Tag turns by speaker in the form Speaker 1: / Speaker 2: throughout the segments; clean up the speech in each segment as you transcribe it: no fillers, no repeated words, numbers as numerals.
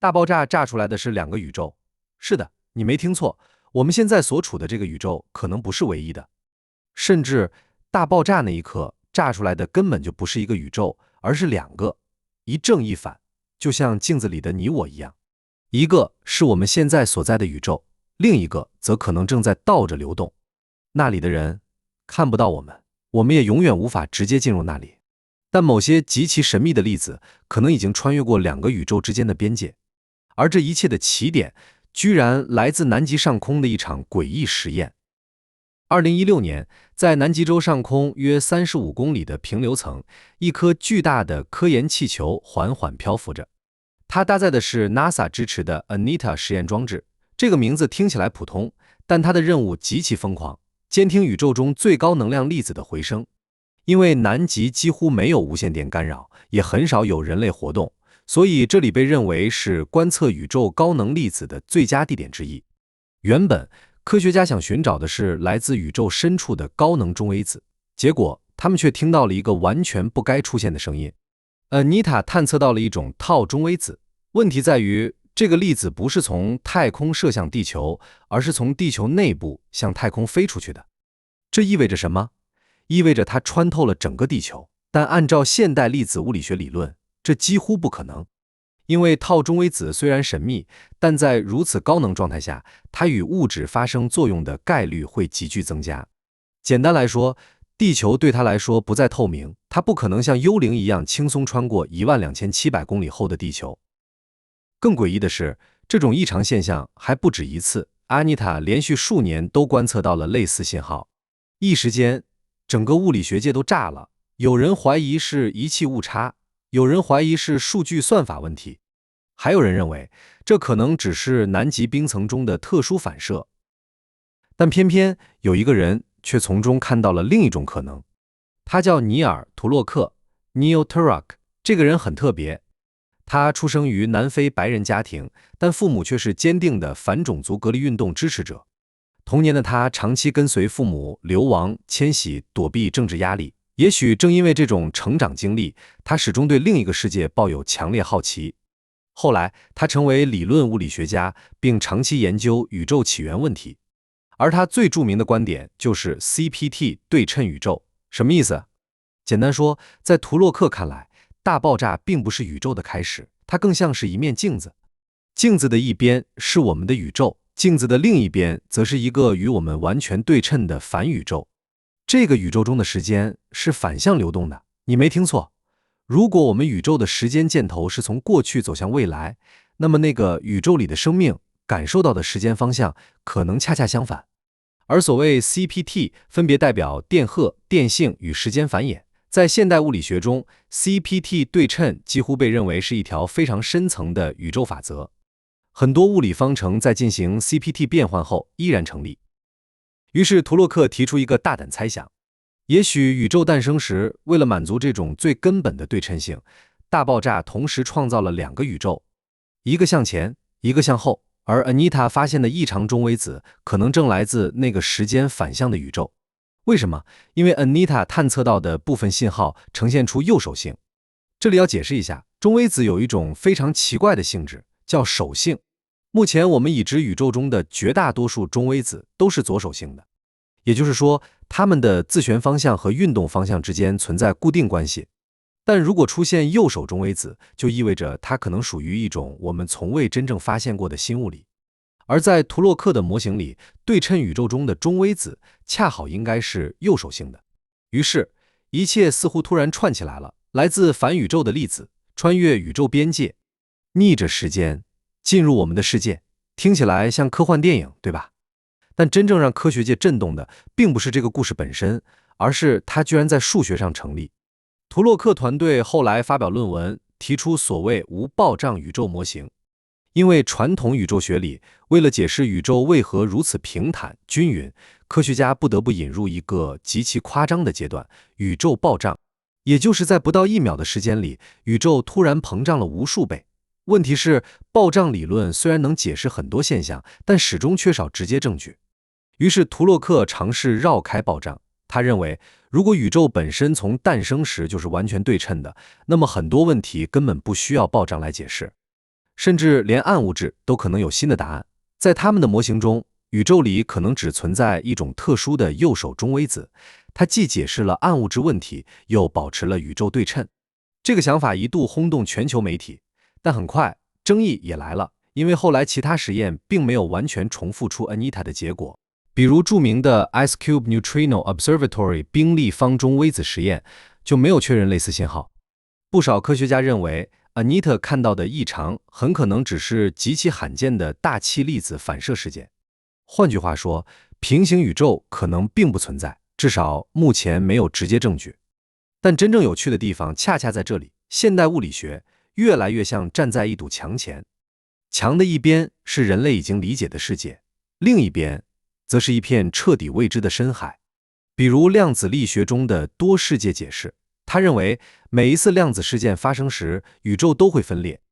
Speaker 1: 大爆炸炸出来的是2個宇宙。是的，你沒聽錯，我們現在所處的這個宇宙可能不是唯一的，甚至大爆炸那一刻炸出來的根本就不是一個宇宙，而是2個，一正一反，就像鏡子裡的你我一樣。一個是我們現在所在的宇宙，另一個則可能正在倒着流動。那裡的人看不到我們，我們也永遠無法直接進入那裡。但某些極其神秘的粒子可能已經穿越過2個宇宙之間的邊界，而這一切的起點居然來自南極上空的一場詭異實驗。2016年，在南極洲上空約35公里的平流層，一顆巨大的科研氣球緩緩漂浮着。它搭載的是 NASA 支持的 Anita 實驗裝置。這個名字聽起來普通，但它的任務極其瘋狂，監聽宇宙中最高能量粒子的回聲。因為南極幾乎沒有無線電干擾，也很少有人類活動，所以這裡被認為是觀測宇宙高能粒子的最佳地點之一。原本科學家想尋找的是來自宇宙深處的高能中微子，結果他们卻聽到了一個完全不該出現的聲音。Anita 探測到了一種套中微子，問題在於這個粒子不是從太空射向地球，而是從地球內部向太空飛出去的。這意味着什麼？意味着它穿透了整個地球，但按照現代粒子物理學理論，這幾乎不可能。因為套中微子雖然神秘，但在如此高能狀態下，它與物質發生作用的概率會急劇增加。簡單來說，地球對它來說不再透明，它不可能像幽靈一樣輕鬆穿過12700公里厚的地球。更詭異的是，這種異常現象還不止一次，阿妮塔連續數年都觀測到了類似信號。一時間，整個物理學界都炸了，有人懷疑是儀器誤差，有人懷疑是數據算法問題，還有人認為這可能只是南極冰層中的特殊反射。但偏偏有一個人卻從中看到了另一種可能，他叫尼爾·圖洛克 （Neil Turok）。這個人很特別，他出生於南非白人家庭，但父母卻是堅定的反種族隔離運動支持者。童年的他長期跟隨父母流亡、遷徙，躲避政治壓力。也許正因為這種成長經歷，他始終對另一個世界抱有強烈好奇。後來，他成為理論物理學家，並長期研究宇宙起源問題。而他最著名的觀點就是 CPT 對稱宇宙。什麼意思？簡單說，在圖洛克看來，大爆炸並不是宇宙的開始，它更像是一面鏡子。鏡子的一邊是我們的宇宙，鏡子的另一邊則是一個與我們完全對稱的反宇宙。這個宇宙中的時間是反向流動的，你沒聽錯。如果我們宇宙的時間箭頭是從過去走向未來，那麼那個宇宙裡的生命感受到的時間方向可能恰恰相反。而所謂 CPT 分別代表電荷、電性與時間繁衍。在現代物理學中， CPT 對稱幾乎被認為是一條非常深層的宇宙法則。很多物理方程在進行 CPT 變換後依然成立。於是圖洛克提出一個大膽猜想，也許宇宙誕生時，為了滿足這種最根本的對稱性，大爆炸同時創造了2個宇宙，一個向前，一個向後，而 Anita 發現的異常中微子可能正來自那個時間反向的宇宙。為什麼？因為 Anita 探測到的部分信號呈現出右手性。這裡要解釋一下，中微子有一種非常奇怪的性質，叫手性。目前我們已知宇宙中的絕大多數中微子都是左手性的，也就是說，它們的自旋方向和運動方向之間存在固定關係。但如果出現右手中微子，就意味着它可能屬於一種我們從未真正發現過的新物理。而在图洛克的模型裡，对称宇宙中的中微子恰好應該是右手性的。於是，一切似乎突然串起來了，來自反宇宙的粒子穿越宇宙邊界，逆着時間進入我們的世界，聽起來像科幻電影，對吧？但真正讓科學界震動的，並不是這個故事本身，而是它居然在數學上成立。圖洛克團隊後來發表論文，提出所謂無暴脹宇宙模型。因為傳統宇宙學裡，為了解釋宇宙為何如此平坦均勻，科學家不得不引入一個極其誇張的階段——宇宙暴脹。也就是在不到1秒的時間裡，宇宙突然膨脹了無數倍。問題是，暴脹理論雖然能解釋很多現象，但始終缺少直接證據。於是圖洛克嘗試繞開暴脹。他認為，如果宇宙本身從誕生時就是完全對稱的，那麼很多問題根本不需要暴脹來解釋。甚至連暗物質都可能有新的答案。在他們的模型中，宇宙裡可能只存在一種特殊的右手中微子，它既解釋了暗物質問題，又保持了宇宙对称。這個想法一度轟動全球媒體，但很快爭議也來了，因為後來其他實驗並沒有完全重複出 Anita 的結果。比如著名的 IceCube Neutrino Observatory 冰立方中微子實驗就沒有確認類似信號。不少科學家認為 Anita 看到的異常很可能只是極其罕見的大气粒子反射事件。換句話說，平行宇宙可能並不存在，至少目前沒有直接證據。但真正有趣的地方恰恰在這裡，現代物理學越來越像站在一堵牆前，牆的一邊是人類已經理解的世界，另一邊則是一片徹底未知的深海。比如量子力學中的多世界解釋，他認為每一次量子事件發生時，宇宙都會分裂。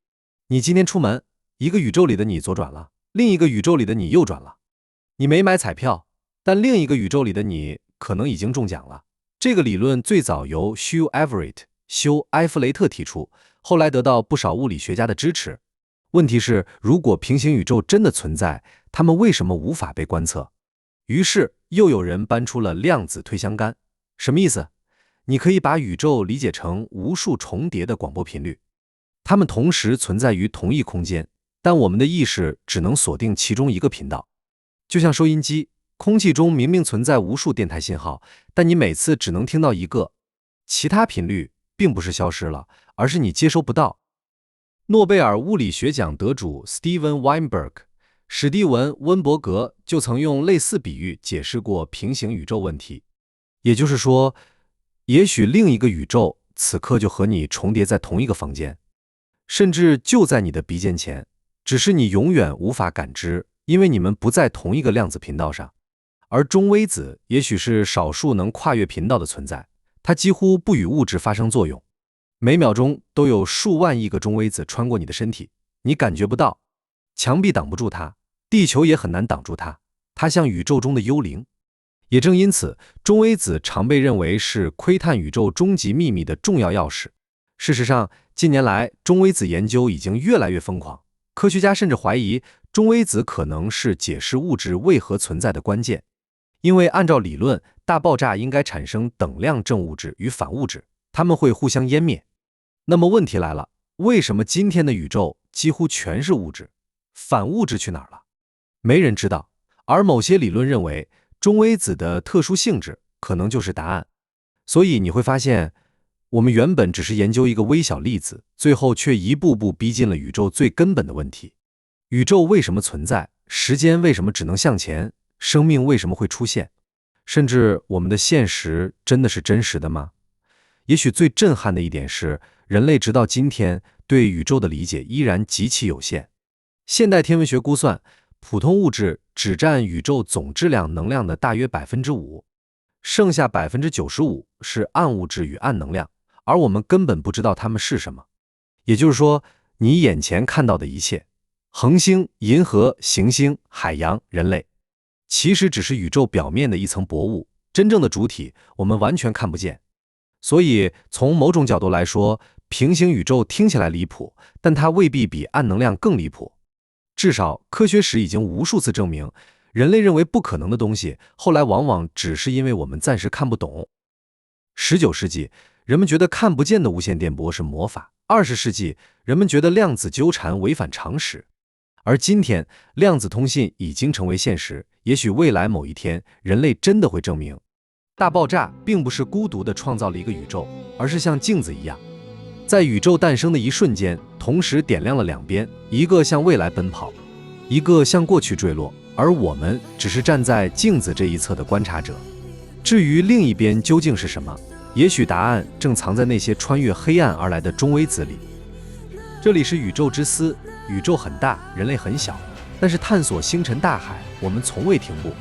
Speaker 1: 你今天出門，一個宇宙裡的你左轉了，另一個宇宙裡的你右轉了。你沒買彩票，但另一個宇宙裡的你可能已經中獎了。這個理論最早由休埃弗雷特提出，後來得到不少物理學家的支持。問題是，如果平行宇宙真的存在，它們為什麼無法被觀測？於是又有人搬出了量子推相干。什麼意思？你可以把宇宙理解成無數重疊的廣播頻率，它们同時存在於同一空間，但我們的意識只能鎖定其中一個頻道。就像收音機，空氣中明明存在無數電台信號，但你每次只能聽到一個，其他頻率並不是消失了，而是你接收不到。諾貝爾物理學獎得主 Steven Weinberg 史蒂文·溫伯格就曾用類似比喻解釋過平行宇宙問題。也就是說，也許另一個宇宙此刻就和你重疊在同一個房間，甚至就在你的鼻尖前，只是你永遠無法感知，因為你們不在同一個量子頻道上。而中微子也許是少數能跨越頻道的存在，它幾乎不與物質發生作用，每秒鐘都有數萬億個中微子穿過你的身體，你感覺不到，牆壁擋不住它，地球也很難擋住它，它像宇宙中的幽靈。也正因此，中微子常被認為是窺探宇宙終極秘密的重要鑰匙。事實上，近年來中微子研究已經越來越瘋狂，科學家甚至懷疑中微子可能是解釋物質為何存在的關鍵。因為按照理論，大爆炸應該產生等量正物質與反物質，它們會互相湮滅。那麼問題來了，為什麼今天的宇宙幾乎全是物質？反物質去哪兒了？沒人知道。而某些理論認為，中微子的特殊性質可能就是答案。所以你會發現，我們原本只是研究一個微小粒子，最後卻一步步逼近了宇宙最根本的問題：宇宙為什麼存在？時間為什麼只能向前？生命為什麼會出現？甚至我們的現實真的是真實的嗎？也許最震撼的一點是，人類直到今天對宇宙的理解依然極其有限。現代天文學估算，普通物質只佔宇宙總質量能量的大約 5%， 剩下 95% 是暗物質與暗能量，而我們根本不知道它們是什麼。也就是說，你眼前看到的一切，恆星、銀河、行星、海洋、人類，其實只是宇宙表面的一層薄霧，真正的主體我們完全看不見。所以從某種角度來說，平行宇宙聽起來離譜，但它未必比暗能量更離譜。至少科學史已經無數次證明，人類認為不可能的東西，後來往往只是因為我們暫時看不懂。19世紀，人們覺得看不見的無線電波是魔法；20世紀，人们覺得量子糾纏違反常識。而今天，量子通信已經成為現實，也許未來某一天，人類真的會證明，大爆炸並不是孤獨地創造了一個宇宙，而是像鏡子一樣，在宇宙誕生的一瞬間，同時點亮了兩邊，一個向未來奔跑，一個向過去墜落，而我們只是站在鏡子這一側的觀察者。至於另一邊究竟是什麼，也許答案正藏在那些穿越黑暗而來的中微子裡。這裡是宇宙之思，宇宙很大，人類很小，但是探索星辰大海，我們從未停步。